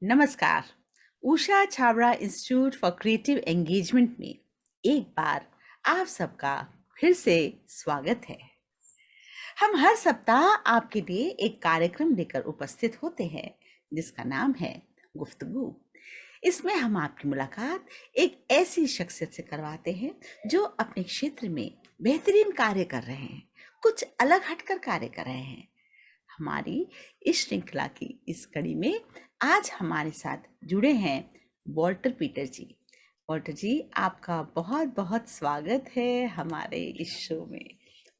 नमस्कार। Usha Chhabra institute for creative engagement में एक बार आप सबका फिर से स्वागत है। हम हर सप्ताह आपके लिए एक कार्यक्रम लेकर उपस्थित होते हैं जिसका नाम है गुफ्तगू। इसमें हम आपकी मुलाकात एक ऐसी शख्सियत से करवाते हैं जो अपने क्षेत्र में बेहतरीन कार्य कर रहे हैं, कुछ अलग हटकर कार्य कर रहे हैं। हमारी इस श्रृंखला की इस कड़ी में आज हमारे साथ जुड़े हैं वॉल्टर पीटर जी। वॉल्टर जी, आपका बहुत बहुत स्वागत है हमारे इस शो में।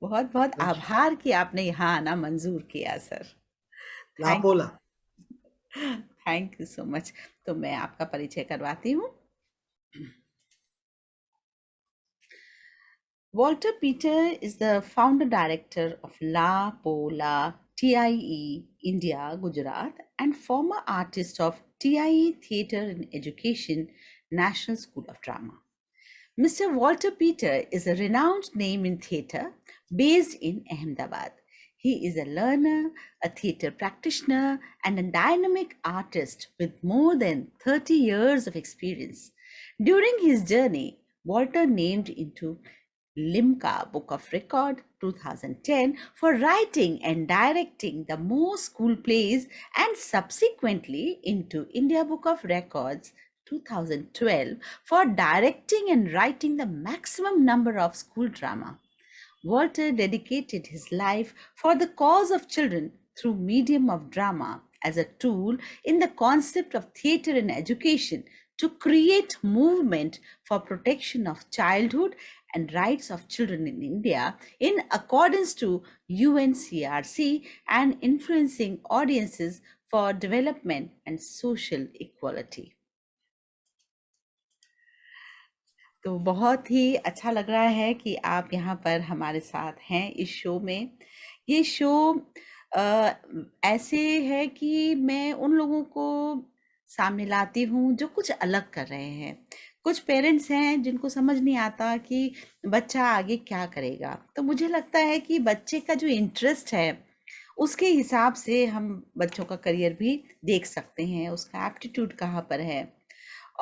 बहुत बहुत अच्छा, आभार कि आपने यहाँ आना मंजूर किया sir. Thank Lapola. Thank you so much. तो मैं आपका परिचय करवाती हूँ। Walter Peter is the founder director of La Pola TIE India, Gujarat, and former artist of TIE Theatre and Education National School of Drama. Mr. Walter Peter is a renowned name in theatre based in Ahmedabad. He is a learner, a theatre practitioner, and a dynamic artist with more than 30 years of experience. During his journey, Walter named into Limca Book of Record 2010 for writing and directing the most school plays, and subsequently into India Book of Records 2012 for directing and writing the maximum number of school drama. Walter dedicated his life for the cause of children through medium of drama as a tool in the concept of theatre and education to create movement for protection of childhood and rights of children in India in accordance to UNCRC and influencing audiences for development and social equality. तो बहुत ही अच्छा लग रहा है कि आप यहाँ पर हमारे साथ हैं इस शो में। ये शो अ, ऐसे है कि मैं उन लोगों को सामने लाती हूँ जो कुछ अलग कर रहे हैं। कुछ पेरेंट्स हैं जिनको समझ नहीं आता कि बच्चा आगे क्या करेगा। तो मुझे लगता है कि बच्चे का जो इंटरेस्ट है, उसके हिसाब से हम बच्चों का करियर भी देख सकते हैं, उसका एप्टीट्यूड कहाँ पर है।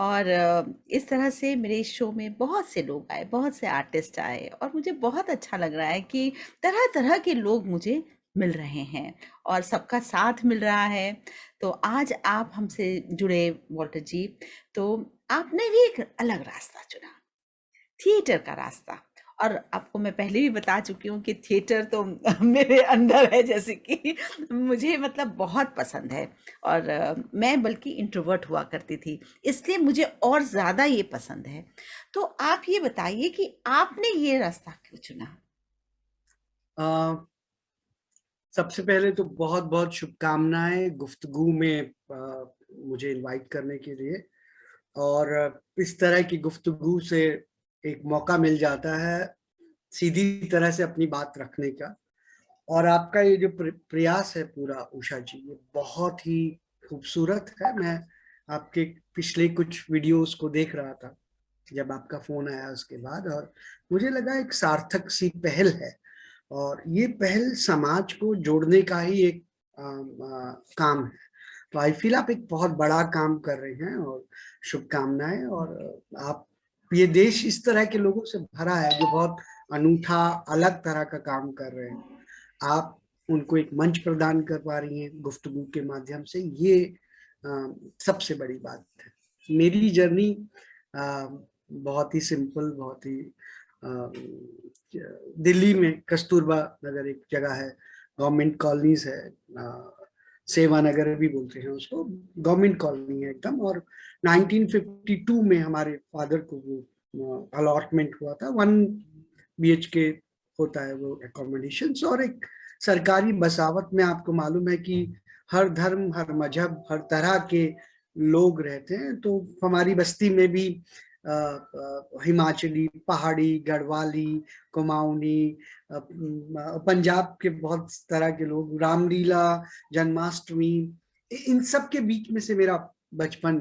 और इस तरह से मेरे इस शो में बहुत से लोग आए, बहुत से आर्टिस्ट आए और मुझे बहुत अच्छा लग रहा है कि तरह-तरह के लोग मुझे मिल रहे हैं और सबका साथ मिल रहा है। तो आज आप हमसे जुड़े वॉल्टर जी, तो आपने भी एक अलग रास्ता चुना, थिएटर का रास्ता। और आपको मैं पहले भी बता चुकी हूँ कि थिएटर तो मेरे अंदर है, जैसे कि मुझे मतलब बहुत पसंद है। और मैं बल्कि इंट्रोवर्ट हुआ करती थी, इसलिए मुझे और ज़्यादा ये पसंद है। तो आप ये बताइए कि आपने ये रास्ता क्यों चुना? अ, सबसे पहले तो बहुत बहुत शुभकामनाएं गुफ्तगू में मुझे इनवाइट करने के लिए। और इस तरह की गुफ्तगू से एक मौका मिल जाता है सीधी तरह से अपनी बात रखने का। और आपका ये जो प्रयास है पूरा उषा जी, ये बहुत ही खूबसूरत है। मैं आपके पिछले कुछ वीडियोस को देख रहा था जब आपका फोन आया उसके बाद, और मुझे लगा एक सार्थक सी पहल है। और ये पहल समाज को जोड़ने का ही एक काम है। तो आई फील आप एक बहुत बड़ा काम कर रहे हैं, और शुभकामनाएं। और आप, ये देश इस तरह के लोगों से भरा है जो बहुत अनूठा, अलग तरह का काम कर रहे हैं। आप उनको एक मंच प्रदान कर पा रही हैं गुफ्तगू के माध्यम से, ये सबसे बड़ी बात है। मेरी जर्नी बहुत ही सिंपल, बहुत ही दिल्ली में कस्तूरबा नगर एक जगह है, गवर्नमेंट कॉलोनीज है, सेवा नगर भी बोलते हैं उसको, गवर्नमेंट कॉलोनी है एकदम। और 1952 में हमारे फादर को वो अलॉटमेंट हुआ था। 1 BHK होता है वो एकोमोडेशन। और एक सरकारी बसावत में आपको मालूम है कि हर धर्म, हर मजहब, हर तरह के लोग रहते हैं। तो हमारी बस्ती में भी हिमाचली, पहाड़ी, गढ़वाली, कुमाऊनी, पंजाब के बहुत तरह के लोग, रामलीला, जन्माष्टमी, इन सब के बीच में से मेरा बचपन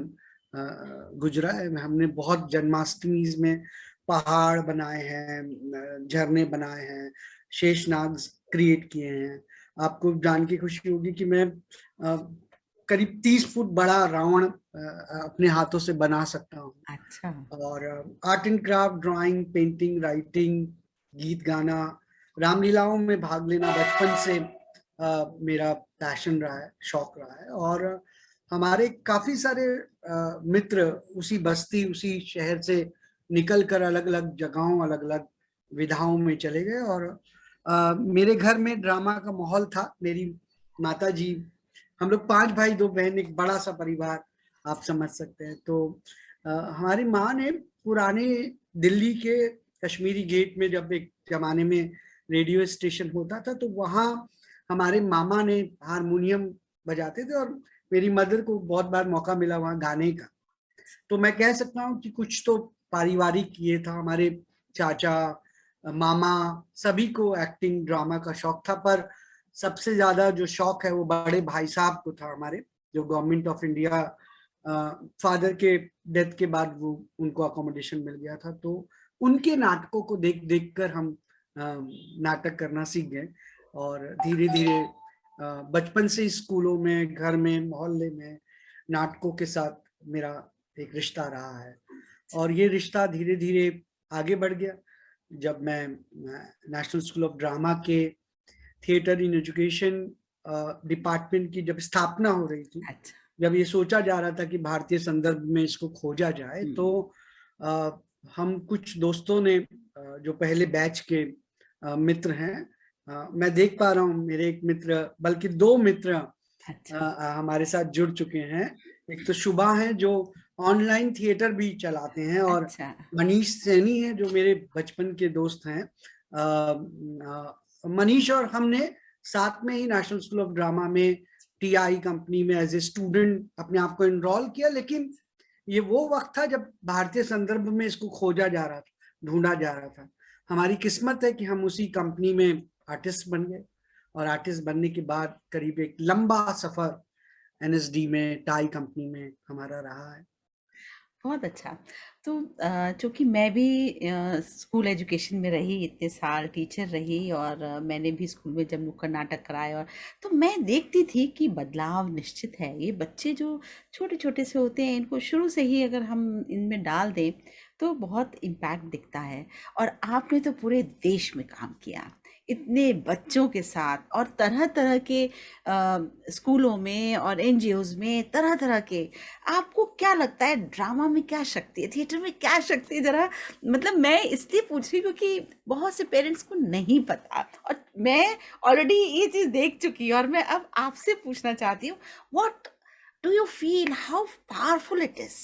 गुजरा है। हमने बहुत जन्माष्टमी में पहाड़ बनाए हैं, झरने बनाए हैं, शेषनाग क्रिएट किए हैं। आपको जान के खुशी होगी कि मैं करीब 30 फुट बड़ा रावण अपने हाथों से बना सकता हूँ। अच्छा। और art and craft, drawing, painting, writing, गीत गाना, रामलीलाओं में भाग लेना बचपन से मेरा पैशन रहा है, शौक रहा है। और हमारे काफी सारे मित्र उसी बस्ती, उसी शहर से निकल कर अलग अलग जगहों, अलग अलग विधाओं में चले गए। और मेरे घर में ड्रामा का माहौल था। मेरी माता जी, हम लोग 5 भाई 2 बहन, एक बड़ा सा परिवार आप समझ सकते हैं। तो हमारी माँ ने पुराने दिल्ली के कश्मीरी गेट में, जब एक जमाने में रेडियो स्टेशन होता था, तो वहाँ हमारे मामा ने हारमोनियम बजाते थे और मेरी मदर को बहुत बार मौका मिला वहाँ गाने का। तो मैं कह सकता हूँ कि कुछ तो पारिवारिक ये था। हमारे चाचा, मामा, सभी को एक्टिंग, ड्रामा का शौक था। पर सबसे ज्यादा जो शौक है वो बड़े भाई साहब को था हमारे, जो गवर्नमेंट ऑफ इंडिया, फादर के डेथ के बाद वो उनको अकोमोडेशन मिल गया था। तो उनके नाटकों को देख देख कर हम नाटक करना सीख गए। और धीरे धीरे बचपन से स्कूलों में, घर में, मोहल्ले में नाटकों के साथ मेरा एक रिश्ता रहा है। और ये रिश्ता धीरे धीरे आगे बढ़ गया जब मैं नेशनल स्कूल ऑफ ड्रामा के थिएटर इन एजुकेशन डिपार्टमेंट की जब स्थापना हो रही थी, अच्छा। जब ये सोचा जा रहा था कि भारतीय संदर्भ में इसको खोजा जाए, तो हम कुछ दोस्तों ने, जो पहले बैच के मित्र हैं, मैं देख पा रहा हूँ मेरे एक मित्र, बल्कि 2 मित्र अच्छा। हमारे साथ जुड़ चुके हैं। एक तो शुभा है जो ऑनलाइन थिएटर भी चलाते हैं, और अच्छा। मनीष सैनी है जो मेरे बचपन के दोस्त हैं। मनीष और हमने साथ में ही नेशनल स्कूल ऑफ ड्रामा में टीआई कंपनी में एज ए स्टूडेंट अपने आप को इनरोल किया। लेकिन ये वो वक्त था जब भारतीय संदर्भ में इसको खोजा जा रहा था, ढूंढा जा रहा था। हमारी किस्मत है कि हम उसी कंपनी में आर्टिस्ट बन गए। और आर्टिस्ट बनने के बाद करीब एक लंबा सफर एनएसडी में, टाई कंपनी में हमारा रहा है। बहुत अच्छा। तो चूँकि मैं भी स्कूल एजुकेशन में रही इतने साल, टीचर रही, और मैंने भी स्कूल में जब नुक्कड़ नाटक कराए, और तो मैं देखती थी कि बदलाव निश्चित है। ये बच्चे जो छोटे-छोटे से होते हैं, इनको शुरू से ही अगर हम इनमें डाल दें, तो बहुत इम्पैक्ट दिखता है। और आपने तो पूरे देश में काम किया, इतने बच्चों के साथ, और तरह-तरह के स्कूलों में और एनजीओज़ में, तरह-तरह के। आपको क्या लगता है ड्रामा में क्या शक्ति है, थिएटर में क्या शक्ति है? जरा, मतलब मैं इसलिए पूछ रही हूँ क्योंकि बहुत से पेरेंट्स को नहीं पता, और मैं ऑलरेडी ये चीज देख चुकी हूँ, और मैं अब आपसे पूछना चाहती हूँ, what do you feel, how powerful it is?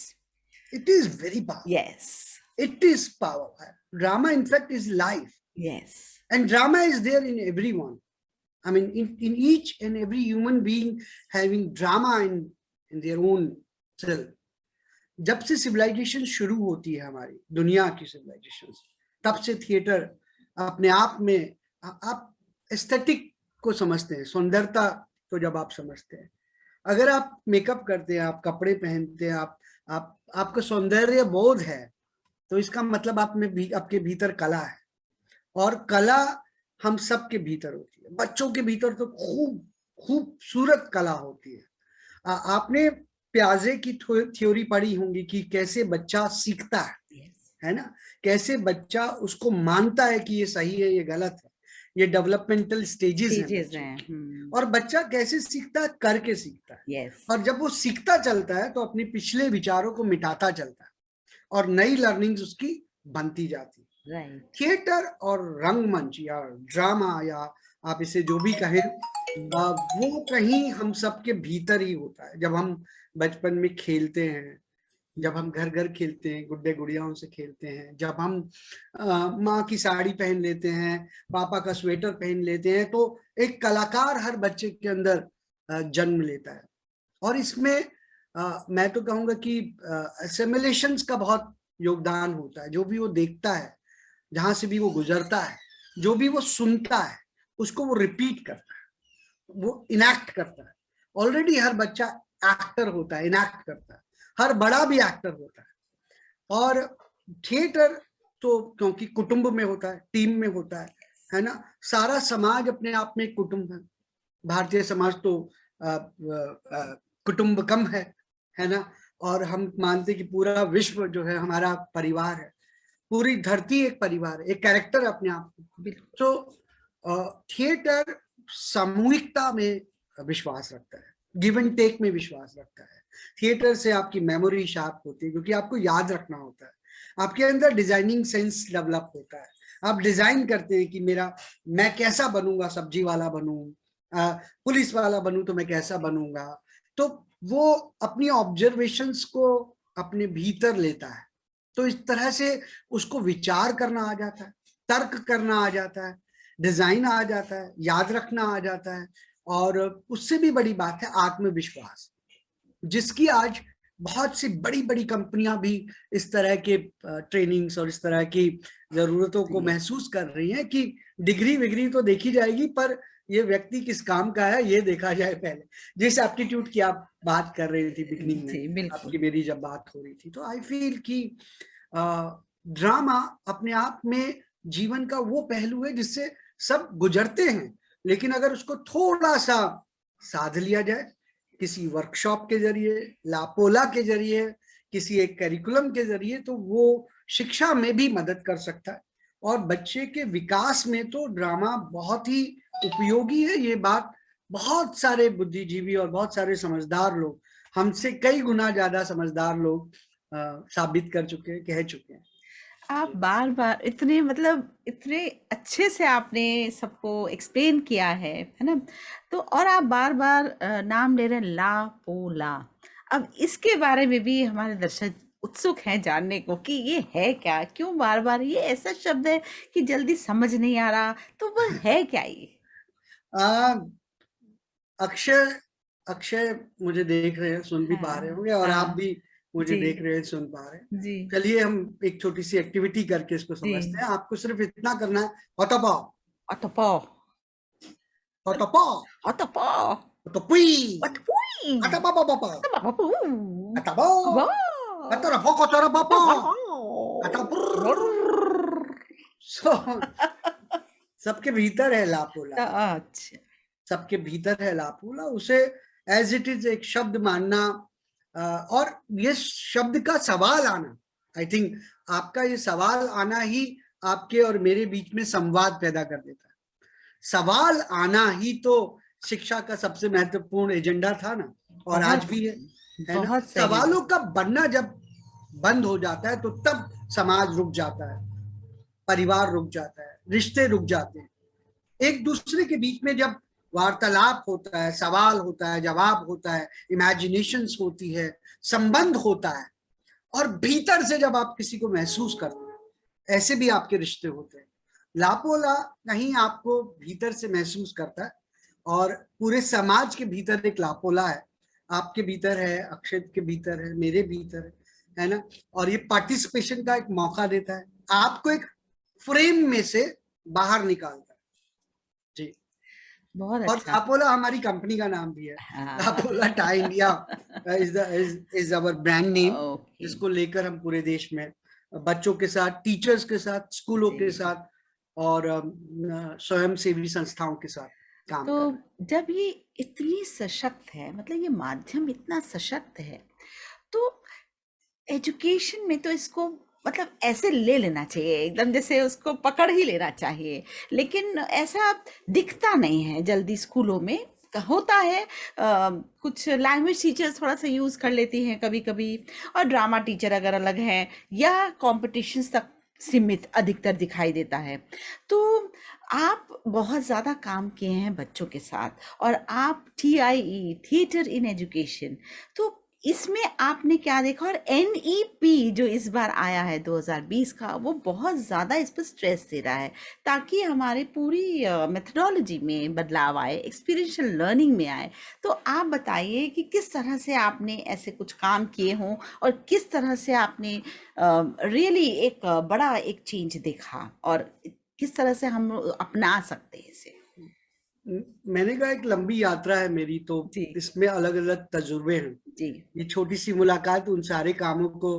It is very powerful. Yes. It is powerful. Drama, in fact, is life. Yes. And drama is there in everyone. I mean, in each and every human being having drama in their own self. जब से civilisation शुरू होती है हमारी दुनिया की civilisation, तब से थिएटर अपने आप में, आप एस्थेटिक को समझते हैं, सौंदर्यता को जब आप समझते हैं, अगर आप मेकअप करते हैं, आप कपड़े पहनते हैं, आप आपका सौंदर्य बोध है, तो इसका मतलब आप में भी, आपके भीतर कला है। और कला हम सब के भीतर होती है। बच्चों के भीतर तो खूबसूरत कला होती है। आपने प्याजे की थ्योरी पढ़ी होंगी कि कैसे बच्चा सीखता है ना, कैसे बच्चा उसको मानता है कि ये सही है, ये गलत है। ये डेवलपमेंटल स्टेजेस हैं। और बच्चा कैसे सीखता है, करके सीखता है। और जब वो सीखता चलता है तो अपने पिछले विचारों को मिटाता चलता है और नई लर्निंग्स उसकी बनती जाती है। थिएटर और रंगमंच या ड्रामा, या आप इसे जो भी कहें, वो कहीं हम सबके भीतर ही होता है। जब हम बचपन में खेलते हैं, जब हम घर घर खेलते हैं, गुड्डे गुड़ियाओं से खेलते हैं, जब हम माँ की साड़ी पहन लेते हैं, पापा का स्वेटर पहन लेते हैं, तो एक कलाकार हर बच्चे के अंदर जन्म लेता है। और इसमें मैं तो कहूँगा कि सिमुलेशंस का बहुत योगदान होता है। जो भी वो देखता है, जहां से भी वो गुजरता है, जो भी वो सुनता है, उसको वो रिपीट करता है, वो इनैक्ट करता है। ऑलरेडी हर बच्चा एक्टर होता है, इनैक्ट करता है। हर बड़ा भी एक्टर होता है। और थिएटर तो क्योंकि कुटुंब में होता है, टीम में होता है ना। सारा समाज अपने आप में एक कुटुंब है। भारतीय समाज तो कुटुंबकम है ना? और हम मानते कि पूरा विश्व जो है हमारा परिवार है, पूरी धरती एक परिवार है, एक कैरेक्टर अपने आप में। बिल्कुल। तो थिएटर सामूहिकता में विश्वास रखता है, गिव एंड टेक में विश्वास रखता है। थिएटर से आपकी मेमोरी शार्प होती है, क्योंकि आपको याद रखना होता है, आपके अंदर डिजाइनिंग सेंस डेवलप होता है। आप डिजाइन करते हैं कि मैं कैसा बनूंगा, सब्जी वाला बनूं, पुलिस वाला बनूं तो मैं कैसा बनूंगा। तो वो अपनी ऑब्जर्वेशंस को अपने भीतर लेता है, तो इस तरह से उसको विचार करना आ जाता है, तर्क करना आ जाता है, डिजाइन आ जाता है, याद रखना आ जाता है। और उससे भी बड़ी बात है आत्मविश्वास, जिसकी आज बहुत सी बड़ी बड़ी कंपनियां भी इस तरह के ट्रेनिंग्स और इस तरह की जरूरतों को जी, महसूस कर रही हैं कि डिग्री विग्री तो देखी जाएगी, पर ये व्यक्ति किस काम का है ये देखा जाए पहले। जिस एप्टीट्यूड की आप बात कर रही थी बिगनिंग में, जी, बिल्कुल। आपकी मेरी जब बात हो रही थी, तो आई फील कि ड्रामा अपने आप में जीवन का वो पहलू है जिससे सब गुजरते हैं, लेकिन अगर उसको थोड़ा सा साध लिया जाए, किसी वर्कशॉप के जरिए, लापोला के जरिए, किसी एक करिकुलम के जरिए, तो वो शिक्षा में भी मदद कर सकता है। और बच्चे के विकास में तो ड्रामा बहुत ही उपयोगी है। ये बात बहुत सारे बुद्धिजीवी और बहुत सारे समझदार लोग, हमसे कई गुना ज्यादा समझदार लोग साबित कर चुके हैं, कह चुके हैं। आप जी। बार-बार इतने मतलब इतने अच्छे से आपने सबको एक्सप्लेन किया है ना? तो और आप बार-बार नाम ले रहे हैं ला पोला। अब इसके बारे में भी हमारे दर्शक उत्सुक हैं जानने को कि ये है क्या? क्यों बार-बार ये ऐसा शब्द है कि जल्दी समझ नहीं आ रहा, तो वो है क्या ये? आ, अक्षय अक्षय मुझे देख रहे हैं, सुन भी पा रहे हाँ, होंगे, और आप हाँ। भी मुझे जी, देख रहे हैं, सुन पा रहे हैं। जी, चलिए हम एक छोटी सी एक्टिविटी करके इसको जी। समझते हैं। आपको सिर्फ इतना करना है, हतपा अतपो, हतपा अतपो, हतपुई अतपुई, हतपा पापा अतपपू, हतपा अबा, हतरा भोको चरा पापा अतपो। सो सबके भीतर है लापोला, अच्छा, सबके भीतर है लापोला। उसे एज इट इज एक शब्द मानना, और ये शब्द का सवाल आना, आई थिंक आपका ये सवाल आना ही आपके और मेरे बीच में संवाद पैदा कर देता है। सवाल आना ही तो शिक्षा का सबसे महत्वपूर्ण एजेंडा था ना, और आज बहुत भी सही, है ना? बहुत सही। सवालों का बनना जब बंद हो जाता है, तो तब समाज रुक जाता है, परिवार रुक जाता है, रिश्ते रुक जाते हैं। एक दूसरे के बीच में जब वार्तालाप होता है, सवाल होता है, जवाब होता है, इमेजिनेशंस होती है, संबंध होता है, और भीतर से जब आप किसी को महसूस करते हैं, ऐसे भी आपके रिश्ते होते हैं। लापोला कहीं आपको भीतर से महसूस करता है, और पूरे समाज के भीतर एक लापोला है। आपके भीतर है, अक्षय के भीतर है, मेरे भीतर है ना? और ये पार्टिसिपेशन का एक मौका देता है, आपको एक फ्रेम में से बाहर निकालता है। जी। बहुत और अच्छा। लापोला हमारी कंपनी का नाम भी है। हाँ। Lapola tie India is our brand name, okay, जिसको लेकर हम पूरे देश में बच्चों के साथ, टीचर्स के साथ, स्कूलों के जी। साथ और स्वयं सेवी संस्थाओं के साथ काम तो कर रहे हैं। जब ये इतनी सशक्त है, मतलब ये माध्यम इतना सशक्त है, तो एजुकेशन में तो इसको मतलब ऐसे ले लेना चाहिए, एकदम जैसे उसको पकड़ ही लेना चाहिए, लेकिन ऐसा दिखता नहीं है जल्दी स्कूलों में। होता है कुछ लैंग्वेज टीचर्स थोड़ा सा यूज कर लेती हैं कभी कभी, और ड्रामा टीचर अगर अलग हैं, या कॉम्पिटिशन्स तक सीमित अधिकतर दिखाई देता है। तो आप बहुत ज़्यादा काम किए हैं बच्चों के साथ, और आप TIE, थिएटर इन एजुकेशन, तो इसमें आपने क्या देखा? और NEP जो इस बार आया है 2020 का, वो बहुत ज़्यादा इस पर स्ट्रेस दे रहा है, ताकि हमारे पूरी मेथडोलॉजी में बदलाव आए, एक्सपीरियंशियल लर्निंग में आए। तो आप बताइए कि किस तरह से आपने ऐसे कुछ काम किए हों, और किस तरह से आपने रियली एक बड़ा एक चेंज देखा, और किस तरह से हम अपना सकते हैं इसे? मैंने कहा एक लंबी यात्रा है मेरी, तो जी, इसमें अलग अलग तजुर्बे हैं। जी, ये छोटी सी मुलाकात उन सारे कामों को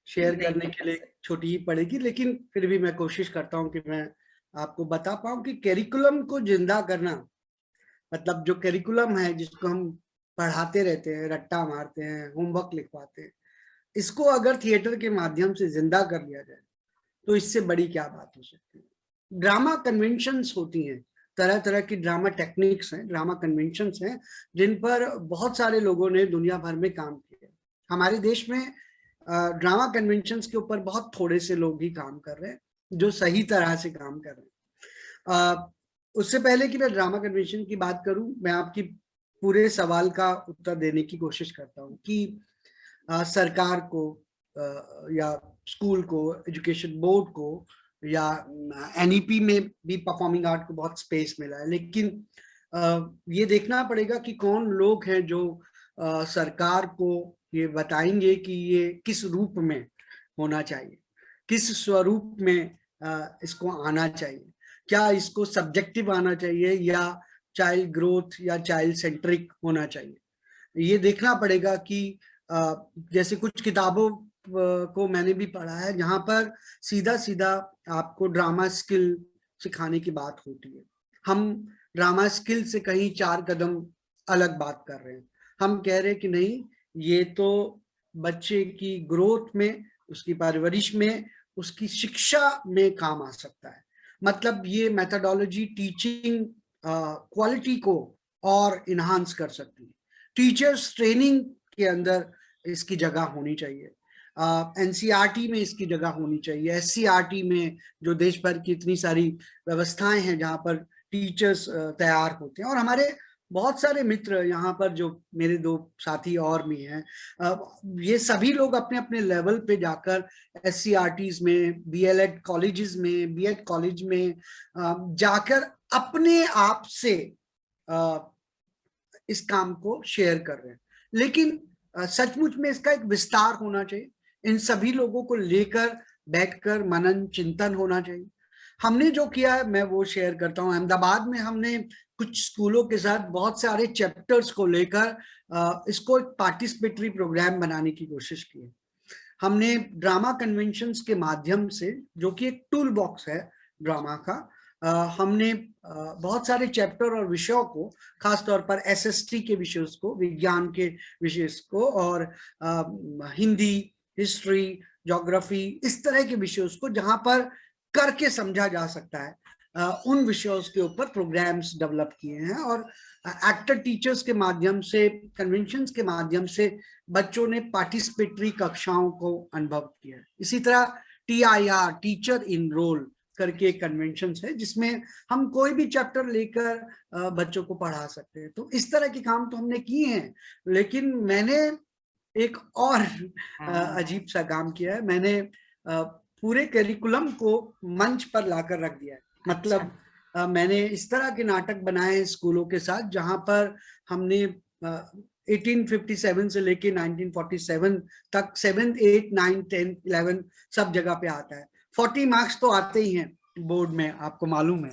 शेयर नहीं करने के बता लिए सकते। छोटी ही पड़ेगी, लेकिन फिर भी मैं कोशिश करता हूँ कि मैं आपको बता पाऊँ कि करिकुलम को जिंदा करना, मतलब जो करिकुलम है जिसको हम पढ़ाते रहते हैं, रट्टा मारते हैं, होमवर्क लिखवाते हैं, इसको अगर थिएटर के माध्यम से जिंदा कर लिया जाए तो इससे बड़ी क्या बात हो सकती है। ड्रामा कन्वेंशंस होती हैं, तरह तरह की ड्रामा टेक्निक्स हैं, ड्रामा कन्वेंशंस हैं, जिन पर बहुत सारे लोगों ने दुनिया भर में काम किया। हमारे देश में ड्रामा कन्वेंशंस के ऊपर बहुत थोड़े से लोग ही काम कर रहे हैं जो सही तरह से काम कर रहे हैं। उससे पहले कि मैं ड्रामा कन्वेंशन की बात करूं, मैं आपकी पूरे सवाल का उत्तर देने की कोशिश करता हूं कि सरकार को या स्कूल को, एजुकेशन बोर्ड को या एनईपी में भी परफॉर्मिंग आर्ट को बहुत स्पेस मिला है, लेकिन ये देखना पड़ेगा कि कौन लोग हैं जो सरकार को ये बताएंगे कि ये किस रूप में होना चाहिए, किस स्वरूप में इसको आना चाहिए। क्या इसको सब्जेक्टिव आना चाहिए या चाइल्ड ग्रोथ या चाइल्ड सेंट्रिक होना चाहिए। ये देखना पड़ेगा कि जैसे कुछ किताबों को मैंने भी पढ़ा है जहां पर सीधा सीधा आपको ड्रामा स्किल सिखाने की बात होती है। हम ड्रामा स्किल से कहीं 4 कदम अलग बात कर रहे हैं। हम कह रहे हैं कि नहीं, ये तो बच्चे की ग्रोथ में, उसकी परवरिश में, उसकी शिक्षा में काम आ सकता है। मतलब ये मेथोडोलॉजी टीचिंग क्वालिटी को और इन्हांस कर सकती है। टीचर्स ट्रेनिंग के अंदर इसकी जगह होनी चाहिए, एनसीईआरटी में इसकी जगह होनी चाहिए, एससीईआरटी में, जो देश भर की इतनी सारी व्यवस्थाएं हैं जहां पर टीचर्स तैयार होते हैं। और हमारे बहुत सारे मित्र यहाँ पर, जो मेरे 2 साथी और भी हैं, ये सभी लोग अपने अपने लेवल पे जाकर एससीईआरटीज में, बीएलएड कॉलेजेस में, बीएड कॉलेज में जाकर अपने आप से इस काम को शेयर कर रहे हैं। लेकिन सचमुच में इसका एक विस्तार होना चाहिए, इन सभी लोगों को लेकर बैठकर मनन चिंतन होना चाहिए। हमने जो किया है मैं वो शेयर करता हूँ। अहमदाबाद में हमने कुछ स्कूलों के साथ बहुत सारे चैप्टर्स को लेकर इसको एक पार्टिसिपेटरी प्रोग्राम बनाने की कोशिश की है। हमने ड्रामा कन्वेंशंस के माध्यम से, जो कि एक टूल बॉक्स है ड्रामा का, हमने बहुत सारे चैप्टर और विषयों को, खासतौर पर एसएसटी के विषयों को, विज्ञान के विषय को, और हिंदी, हिस्ट्री, ज्योग्राफी, इस तरह के विषयों को जहां पर करके समझा जा सकता है, उन विषयों के ऊपर प्रोग्राम्स डेवलप किए हैं। और एक्टर टीचर्स के माध्यम से, कन्वेंशंस के माध्यम से बच्चों ने पार्टिसिपेटरी कक्षाओं को अनुभव किया है। इसी तरह TIR, टीचर इन रोल करके एक कन्वेंशन है जिसमें हम कोई भी चैप्टर लेकर बच्चों को पढ़ा सकते हैं। तो इस तरह के काम तो हमने किए हैं, लेकिन मैंने एक और अजीब सा काम किया है। मैंने पूरे करिकुलम को मंच पर लाकर रख दिया है। मतलब मैंने इस तरह के नाटक बनाए हैं स्कूलों के साथ जहां पर हमने 1857 से लेके 1947 तक 7th 8th 9th 10th 11 सब जगह पे आता है। 40 मार्क्स तो आते ही हैं बोर्ड में, आपको मालूम है,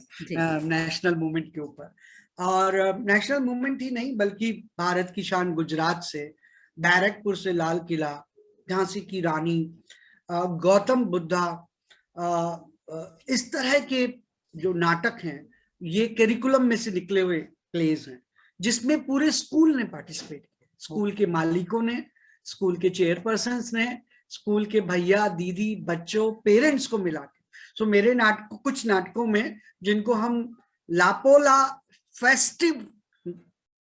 नेशनल मूवमेंट के ऊपर। और नेशनल मूवमेंट ही नहीं, बल्कि भारत की शान गुजरात से, बैरकपुर से लाल किला, झांसी की रानी, गौतम बुद्धा, इस तरह के जो नाटक हैं ये करिकुलम में से निकले हुए प्लेज हैं जिसमें पूरे स्कूल ने पार्टिसिपेट किया। स्कूल के मालिकों ने, स्कूल के चेयरपर्सन्स ने, स्कूल के भैया दीदी, बच्चों, पेरेंट्स को मिला के। सो मेरे कुछ नाटकों में, जिनको हम लापोला फेस्टिव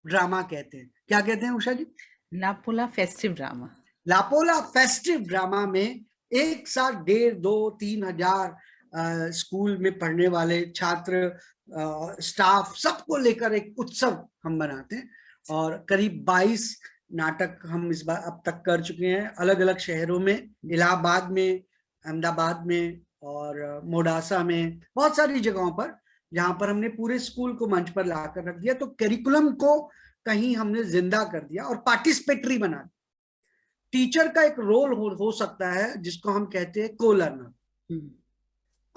ड्रामा कहते हैं, क्या कहते हैं उषा जी? लापोला फेस्टिव ड्रामा। लापोला फेस्टिव ड्रामा में एक साथ 1,500, 2,000, 3,000 स्कूल में पढ़ने वाले छात्र, स्टाफ, सबको लेकर एक उत्सव हम बनाते हैं। और करीब 22 नाटक हम इस बार अब तक कर चुके हैं, अलग अलग शहरों में, इलाहाबाद में, अहमदाबाद में और मोडासा में, बहुत सारी जगहों पर, जहां पर हमने पूरे स्कूल को मंच पर लाकर रख दिया। तो करिकुलम को कहीं हमने जिंदा कर दिया और पार्टिसिपेटरी बना दिया। टीचर का एक रोल हो सकता है जिसको हम कहते हैं को लर्नर।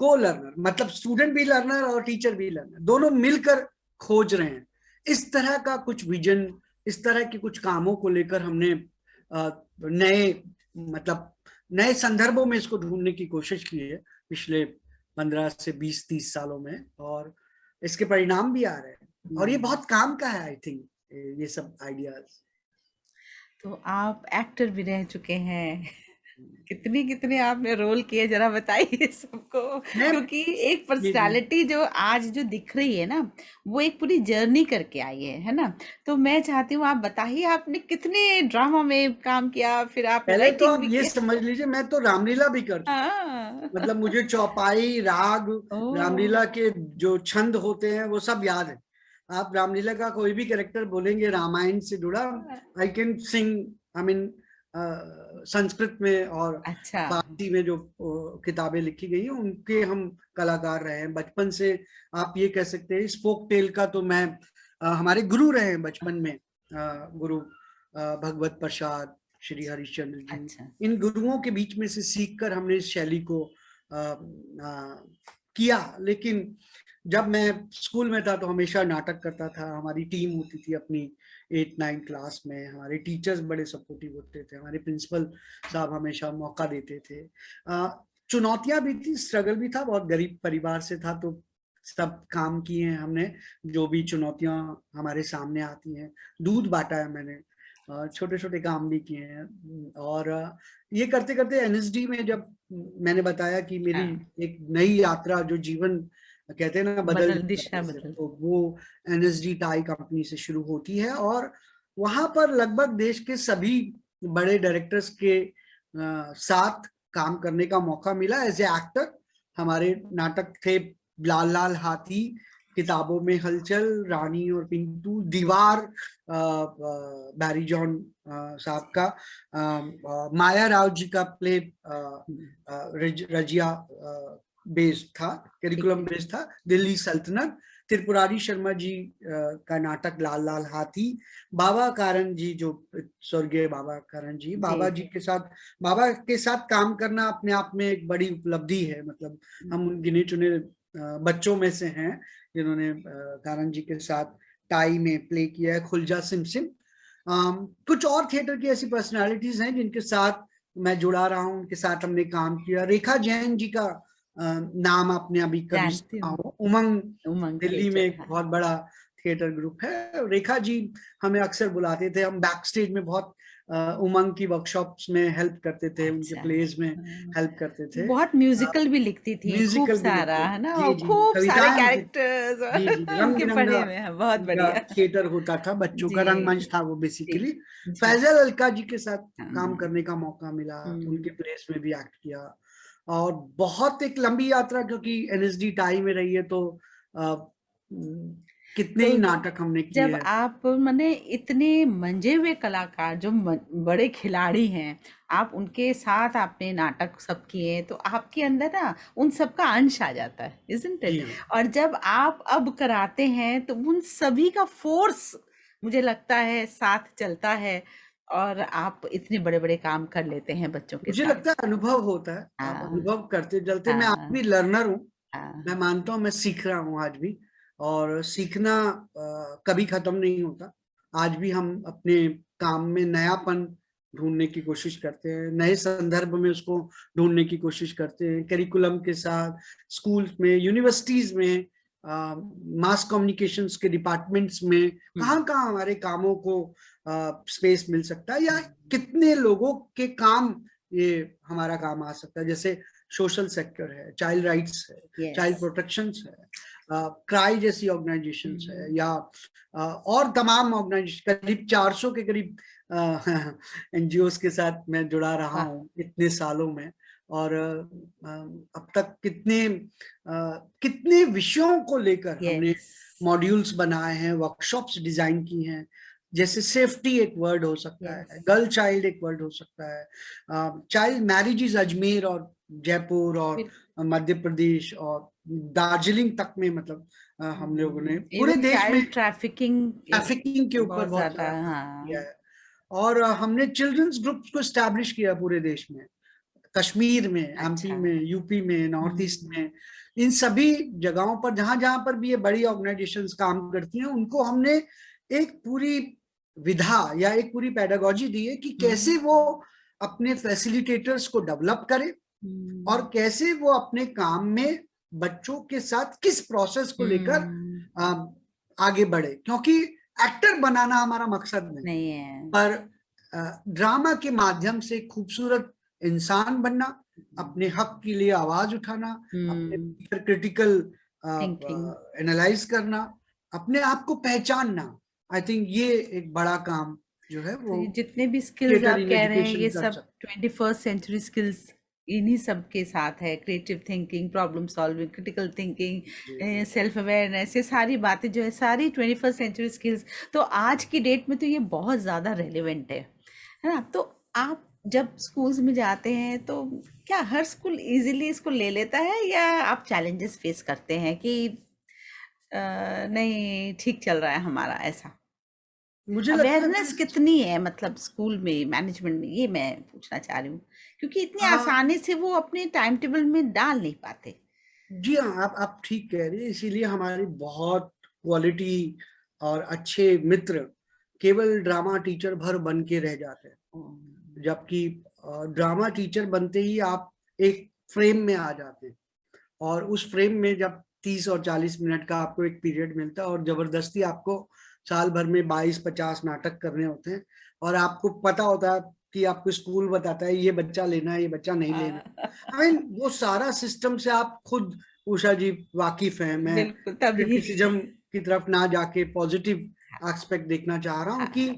को लर्नर मतलब स्टूडेंट भी लर्नर और टीचर भी लर्नर, दोनों मिलकर खोज रहे हैं। इस तरह का कुछ विजन, इस तरह के कुछ कामों को लेकर हमने नए संदर्भों में इसको ढूंढने की कोशिश की है पिछले 15 से 20-30 सालों में, और इसके परिणाम भी आ रहे हैं। और ये बहुत काम का है, आई थिंक, ये सब आइडियाज। तो आप एक्टर भी रह चुके हैं। कितने कितने आपने रोल किए, जरा बताइए सबको। मैं क्योंकि एक जी, जी। पर्सनालिटी जो आज जो दिख रही है ना, वो एक पूरी जर्नी करके आई है ना। तो मैं चाहती हूँ आप बताइए, आपने कितने ड्रामा में काम किया, फिर आपने पहले तो राइटिंग आप भी ये किया। समझ लीजिए मैं तो रामलीला भी कर चुका हूँ। हाँ। मतलब मुझे चौपाई, राग, ओ। रामलीला के जो छंद होते हैं वो सब याद है। आप रामलीला का कोई भी कैरेक्टर बोलेंगे रामायण से जुड़ा, I can sing, I mean Sanskrit में और अच्छा। फारसी में जो किताबें लिखी गई हैं उनके हम कलाकार रहे हैं बचपन से। आप ये कह सकते हैं इस फोक टेल का तो मैं हमारे गुरु रहे हैं बचपन में, गुरु भगवत प्रसाद, श्री हरिश्चंद्र जी। अच्छा। इन गुरुओं के बीच में से सीखकर हमने इस शैली को किया। लेकिन जब मैं स्कूल में था तो हमेशा नाटक करता था। हमारी टीम होती थी अपनी 8-9 क्लास में। हमारे टीचर्स बड़े सपोर्टिव होते थे, हमारे प्रिंसिपल साहब हमेशा मौका देते थे। चुनौतियां भी थी, स्ट्रगल भी था, बहुत गरीब परिवार से था तो सब काम किए हैं हमने, जो भी चुनौतियां हमारे सामने आती हैं। दूध बांटा है मैंने, छोटे छोटे काम भी किए हैं। और ये करते करते एनएसडी में जब मैंने बताया कि मेरी हाँ। एक नई यात्रा जो जीवन कहते हैं ना बदल बदल, जाता है दिशा जैसे, बदल। तो वो एनएसडी टाई कंपनी से शुरू होती है। और वहां पर लगभग देश के सभी बड़े डायरेक्टर्स के साथ काम करने का मौका मिला एज ए एक्टर। हमारे नाटक थे लाल लाल हाथी, किताबों में हलचल, रानी और पिंटू, दीवार बैरी जॉन साहब का, माया राव जी का प्ले हम्म, रजिया बेस्ड था, ठीक करिकुलम है। बेस्ड था, दिल्ली सल्तनत। त्रिपुरारी शर्मा जी का नाटक लाल लाल हाथी, बाबा कारण जी, जो स्वर्गीय बाबा कारण जी, जी बाबा जी जी। के साथ, बाबा के साथ काम करना अपने आप में एक बड़ी उपलब्धि है। मतलब हम उन गिने चुने बच्चों में से हैं जिन्होंने कारण जी के साथ टाई में प्ले किया है खुलजा सिम सिम। कुछ और थिएटर की ऐसी पर्सनालिटीज हैं जिनके साथ मैं जुड़ा रहा हूँ, उनके साथ हमने काम किया। रेखा जैन जी का नाम आपने अभी कभी जानती सुना हूँ। हो, उमंग उमंग दिल्ली में थिएटर, एक हाँ। बहुत बड़ा थिएटर ग्रुप है। रेखा जी हमें अक्सर बुलाते थे, हम बैक स्टेज में बहुत उमंग की वर्कशॉप्स में हेल्प करते थे, उनके अच्छा। प्लेज में हाँ। हेल्प करते थे। बहुत म्यूजिकल भी लिखती थी, खूब म्यूजिकल भी सारा, लिखते है थे, ना, जी और जी, खूब सारे कविताएं होती, कैरेक्टर्स जी जी, रंग उनके बिरंगा पढ़े में है, बहुत उनका बढ़िया। थिएटर होता था, बच्चों का जी रंगमंच था वो जी बेसिकली। जी। फैजल अलका जी के साथ काम हाँ। करने का मौका मिला, उनके हम्म। प्लेस में भी एक्ट किया। और बहुत एक लंबी यात्रा, क्योंकि एनएसडी टाई में रही है तो कितने ही तो नाटक हमने किए जब हैं। आप माने इतने मंजे हुए कलाकार, जो बड़े खिलाड़ी हैं, आप उनके साथ आपने नाटक सब किए, तो आपके अंदर ना उन सब का अंश आ जाता है, इजंट जी इट। हाँ। और जब आप अब कराते हैं तो उन सभी का फोर्स, मुझे लगता है, साथ चलता है, और आप इतने बड़े बड़े काम कर लेते हैं बच्चों के मुझे साथ। लगता है अनुभव होता है, आप हाँ। अनुभव करते चलते। मैं आज हाँ। भी लर्नर हूँ, मैं हाँ। मानता हूँ मैं सीख रहा हूँ आज भी। और सीखना कभी खत्म नहीं होता। आज भी हम अपने काम में नयापन ढूंढने की कोशिश करते हैं, नए संदर्भ में उसको ढूंढने की कोशिश करते हैं, करिकुलम के साथ, स्कूल्स में, यूनिवर्सिटीज में, मास कम्युनिकेशंस के डिपार्टमेंट्स में, हम्म। कहाँ कहाँ हमारे कामों को स्पेस मिल सकता है, या कितने लोगों के काम ये हमारा काम आ सकता है। जैसे सोशल सेक्टर है, चाइल्ड राइट्स है, यस। चाइल्ड प्रोटेक्शन है, क्राई जैसी ऑर्गेनाइजेशंस है, या और तमाम ऑर्गेनाइजेशन, करीब 400 के करीब एनजीओस के साथ मैं जुड़ा रहा वाह। हूँ इतने सालों में। और अब तक कितने कितने विषयों को लेकर हमने यस। मॉड्यूल्स बनाए हैं, वर्कशॉप्स डिजाइन की हैं। जैसे सेफ्टी एक वर्ड हो सकता है, यस। गर्ल चाइल्ड एक वर्ड हो सकता है, चाइल्ड मैरिजेस अजमेर और जयपुर और मध्य प्रदेश और दार्जिलिंग तक में, मतलब हम लोगों ने पूरे इवन देश में चाइल्ड ट्रैफिकिंग ट्रैफिकिंग के ऊपर बहुत बहुत ज्यादा, सारा काम किया हाँ। है। और हमने चिल्ड्रंस ग्रुप्स को स्टैब्लिश किया पूरे देश में, कश्मीर में, एमपी अच्छा। में, यूपी में, नॉर्थ ईस्ट हम्म। में। इन सभी जगहों पर जहां जहां पर भी ये बड़ी ऑर्गेनाइजेशंस काम करती हैं, उनको हमने एक पूरी विधा या एक पूरी पेडागोजी दी है कि कैसे हम्म। वो अपने फैसिलिटेटर्स को डेवलप करें और हम्म। कैसे वो अपने काम में बच्चों के साथ किस प्रोसेस को लेकर हम्म। आगे बढ़े। क्योंकि एक्टर बनाना हमारा मकसद नहीं, नहीं है। पर ड्रामा के माध्यम से खूबसूरत इंसान बनना, अपने हक के लिए आवाज उठाना, अपने क्रिटिकल थिंकिंग, एनालाइज करना, अपने आप को पहचानना। आई थिंक ये एक बड़ा काम जो है तो वो ये जितने भी स्किल्स थिएटर आप इन कह रहे हैं एजुकेशन ये कर सब सकता 21st सेंचुरी स्किल्स इन्हीं सब के साथ है। Creative thinking, problem solving, critical thinking, है। जी सेल्फ अवेयरनेस, ये सारी बातें जो है सारी 21st सेंचुरी स्किल्स तो आज की डेट में तो ये बहुत ज़्यादा रेलेवेंट है ना? तो आप जब स्कूल्स में जाते हैं तो क्या हर स्कूल इजीली इसको ले लेता है या आप चैलेंजेस फेस करते हैं कि नहीं ठीक चल रहा है हमारा, ऐसा? मुझे लगता है अवेयरनेस कितनी है मतलब स्कूल में, मैनेजमेंट में, ये मैं पूछना चाह रही हूँ, क्योंकि इतनी हाँ, आसानी से वो अपने टाइम टेबल में डाल नहीं पाते। जी हाँ, आप ठीक कह रही हैं, इसीलिए हमारी बहुत क्वालिटी और अच्छे मित्र केवल ड्रामा टीचर भर बन के रह जाते हैं। जबकि ड्रामा टीचर बनते ही आप एक फ्रेम में आ जाते हैं, और उस फ्रेम में जब 30 और 40 मिनट का आपको एक पीरियड मिलता है और जबरदस्ती आपको साल भर में 22-50 नाटक करने होते हैं, और आपको पता होता है कि आपको स्कूल बताता है ये बच्चा लेना है, ये बच्चा नहीं लेना। आई मीन वो सारा सिस्टम से आप खुद, उषा जी, वाकिफ हैं। मैं बिल्कुल, तभी। क्रिटिसिज्म की तरफ ना जाके पॉजिटिव एस्पेक्ट देखना चाह रहा हूँ कि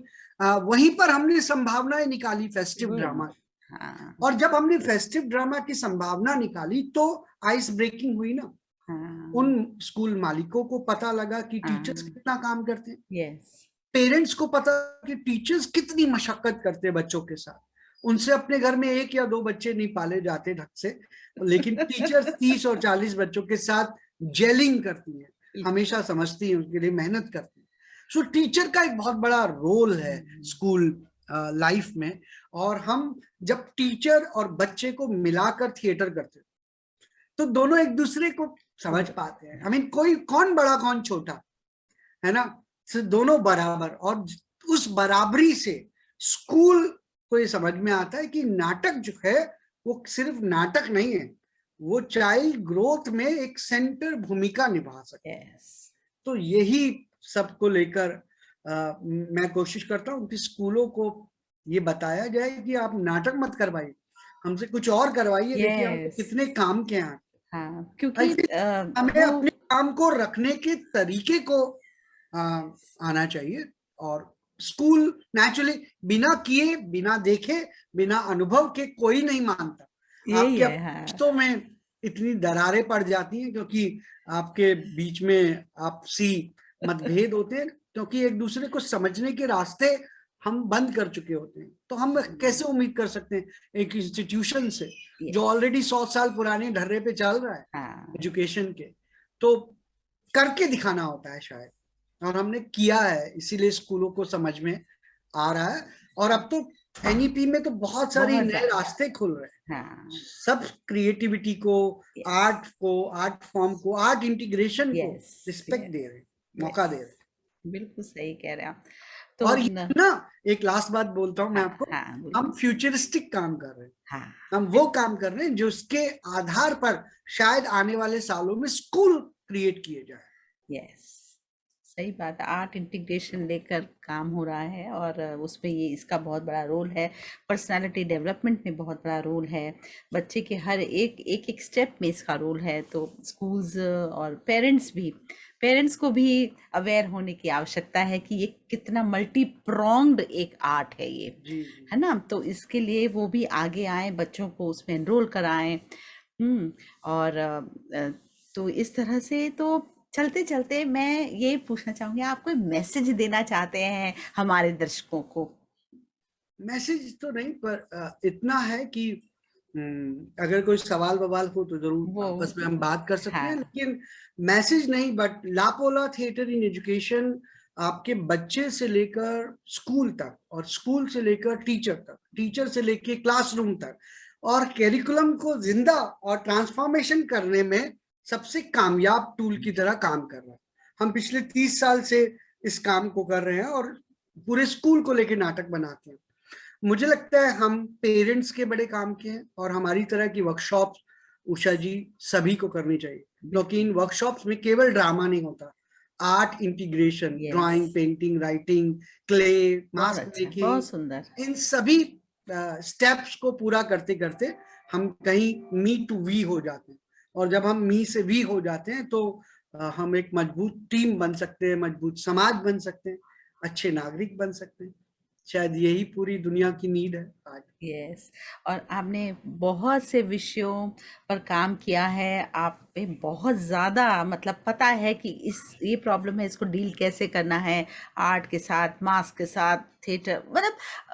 हाँ, वहीं पर हमने संभावनाएं निकाली फेस्टिव गुड। ड्रामा। हाँ, और जब हमने फेस्टिव ड्रामा की संभावना निकाली तो आइस ब्रेकिंग हुई ना। हाँ, उन स्कूल मालिकों को पता लगा कि टीचर्स हाँ, कितना काम करते हैं, यस, पेरेंट्स को पता कि टीचर्स कितनी मशक्कत करते हैं बच्चों के साथ। उनसे अपने घर में 1 या 2 बच्चे नहीं पाले जाते ढंग से, लेकिन टीचर्स 30 और 40 बच्चों के साथ जेलिंग करती हैं, हमेशा समझती हैं, उनके लिए मेहनत करती हैं। सो टीचर का एक बहुत बड़ा रोल है स्कूल लाइफ में। और हम जब टीचर और बच्चे को मिलाकर थिएटर करते हैं तो दोनों एक दूसरे को समझ पाते हैं। आई मीन कोई कौन बड़ा कौन छोटा, है ना? दोनों बराबर, और उस बराबरी से स्कूल को ये समझ में आता है कि नाटक जो है वो सिर्फ नाटक नहीं है, वो चाइल्ड ग्रोथ में एक सेंटर भूमिका निभा सकता है। यस, तो यही सबको लेकर मैं कोशिश करता हूँ कि स्कूलों को ये बताया जाए कि आप नाटक मत करवाइए, हमसे कुछ और करवाइए, देखिए हम यस, कितने काम के हैं। हाँ, आई क्योंकि थिंक हमें वो अपने काम को रखने के तरीके को आना चाहिए। और स्कूल नेचुरली बिना किए, बिना देखे, बिना अनुभव के कोई नहीं मानता। यही आपके है, अपने हाँ, रिश्तों में इतनी दरारें पड़ जाती हैं क्योंकि आपके बीच में आपसी मतभेद होते हैं, क्योंकि एक दूसरे को समझने के रास्ते हम बंद कर चुके होते हैं। तो हम कैसे उम्मीद कर सकते हैं एक इंस्टीट्यूशन से जो यस, ऑलरेडी 100 साल पुराने ढर्रे पे चल रहा है हाँ, एजुकेशन के। तो करके दिखाना होता है शायद, और हमने किया है, इसीलिए स्कूलों को समझ में आ रहा है। और अब तो एनईपी में तो बहुत सारे बहुत नए ज्यादा, रास्ते खुल रहे हैं। हाँ, सब क्रिएटिविटी को, यस, आर्ट फॉर्म को, आर्ट इंटीग्रेशन को यस, रिस्पेक्ट दे यस, रहे हैं, मौका यस, दे रहे हैं। बिल्कुल सही कह रहे हैं आप। तो और ये ना, एक लास्ट बात बोलता हूं मैं हाँ, आपको, हाँ, हम बोलिए। फ्यूचरिस्टिक काम कर रहे हैं। हाँ, हम वो काम कर रहे हैं जो उसके आधार पर शायद आने वाले सालों में स्कूल क्रिएट किए जाए। यस, सही बात है। आर्ट इंटीग्रेशन लेकर काम हो रहा है और उसमें ये इसका बहुत बड़ा रोल है। पर्सनालिटी डेवलपमेंट में बहुत बड़ा रोल है। बच्चे के हर एक एक एक स्टेप में इसका रोल है। तो स्कूल्स और पेरेंट्स को भी अवेयर होने की आवश्यकता है कि ये कितना मल्टी प्रोंग्ड एक आर्ट है ये, जी जी। है ना? तो इसके लिए वो भी आगे आए, बच्चों को उसमें एनरोल कराएं। और तो इस तरह से तो चलते चलते मैं ये पूछना चाहूंगी, आप कोई मैसेज देना चाहते हैं हमारे दर्शकों को? मैसेज तो नहीं, पर इतना है कि अगर कोई सवाल ववाल हो तो जरूर वो आपस में हम बात कर सकते हाँ, हैं, लेकिन मैसेज नहीं, बट लापोला थिएटर इन एजुकेशन आपके बच्चे से लेकर स्कूल तक, और स्कूल से लेकर टीचर तक, टीचर से लेकर क्लासरूम तक, और कैरिकुलम को जिंदा और ट्रांसफॉर्मेशन करने में सबसे कामयाब टूल की तरह काम कर रहा है। हम पिछले 30 साल से इस काम को कर रहे हैं और पूरे स्कूल को लेकर नाटक बनाते हैं। मुझे लगता है हम पेरेंट्स के बड़े काम के हैं, और हमारी तरह की वर्कशॉप उषा जी सभी को करनी चाहिए, क्योंकि बिल्कुल, इन वर्कशॉप्स में केवल ड्रामा नहीं होता, art integration, yes, drawing, painting, writing, clay, बहुत मास्क अच्छा, मेकिंग, बहुत सुंदर। इन सभी स्टेप्स को पूरा करते करते हम कहीं मी टू वी हो जाते हैं। और जब हम मी से वी हो जाते हैं तो हम एक मजबूत टीम बन सकते हैं, मजबूत समाज बन सकते हैं, अच्छे नागरिक बन सकते हैं। शायद यही पूरी दुनिया की नीड है आज। यस, और आपने बहुत से विषयों पर काम किया है। आप पे बहुत ज़्यादा मतलब पता है कि इस ये प्रॉब्लम है, इसको डील कैसे करना है, आर्ट के साथ, मास के साथ, थिएटर,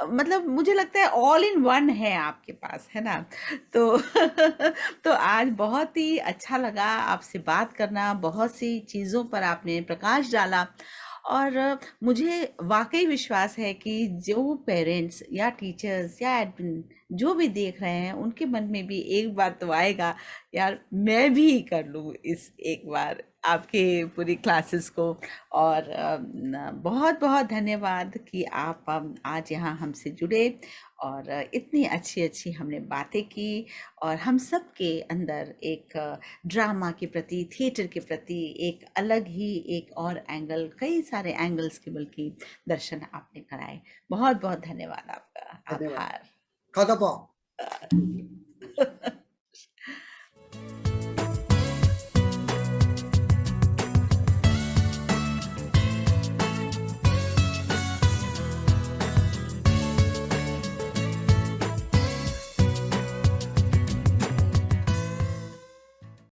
मतलब मुझे लगता है ऑल इन वन है आपके पास, है ना? तो तो आज बहुत ही अच्छा लगा आपसे बात करना, बहुत सी चीज़ों पर आपने प्रकाश डाला। और मुझे वाकई विश्वास है कि जो पेरेंट्स या टीचर्स या एडमिन जो भी देख रहे हैं, उनके मन में भी एक बार तो आएगा, यार मैं भी कर लूँ इस एक बार आपके पूरी क्लासेस को। और बहुत बहुत धन्यवाद कि आप आज यहाँ हमसे जुड़े और इतनी अच्छी अच्छी हमने बातें की, और हम सब के अंदर एक ड्रामा के प्रति, थिएटर के प्रति एक अलग ही एक और एंगल, कई सारे एंगल्स के बल्कि दर्शन आपने कराए। बहुत बहुत धन्यवाद आपका, धन्यवाद। आभार। खतपा।